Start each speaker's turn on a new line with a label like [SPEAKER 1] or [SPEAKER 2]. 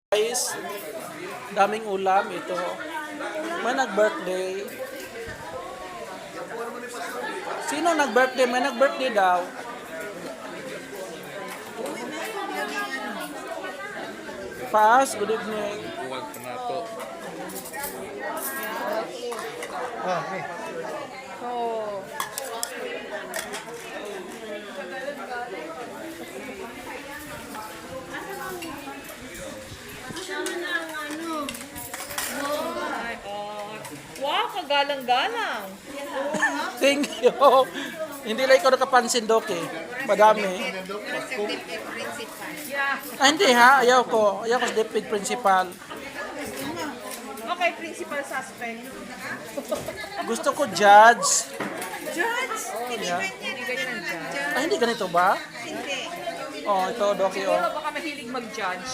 [SPEAKER 1] Guys, daming ulam ito. May nag-birthday. Sino nag-birthday? May nag-birthday daw. Paas, good evening.
[SPEAKER 2] Huwag ka na to.
[SPEAKER 3] Okay.
[SPEAKER 4] Oh. Wow, kagalang-galang.
[SPEAKER 1] Thank you. Hindi lang ikaw nakapansin, Doc eh. Madami.
[SPEAKER 4] Yeah.
[SPEAKER 1] Hindi ha, ayaw ko. Ayaw ko sa DepEd principal.
[SPEAKER 4] Okay, principal suspect.
[SPEAKER 1] Gusto ko judge.
[SPEAKER 5] Judge? Hindi
[SPEAKER 1] Yeah.
[SPEAKER 4] Hindi ganyan ang judge.
[SPEAKER 1] Ay, hindi ganito ba?
[SPEAKER 5] Hindi.
[SPEAKER 1] Oh, ito, Doc.
[SPEAKER 4] Siguro baka mahilig mag-judge.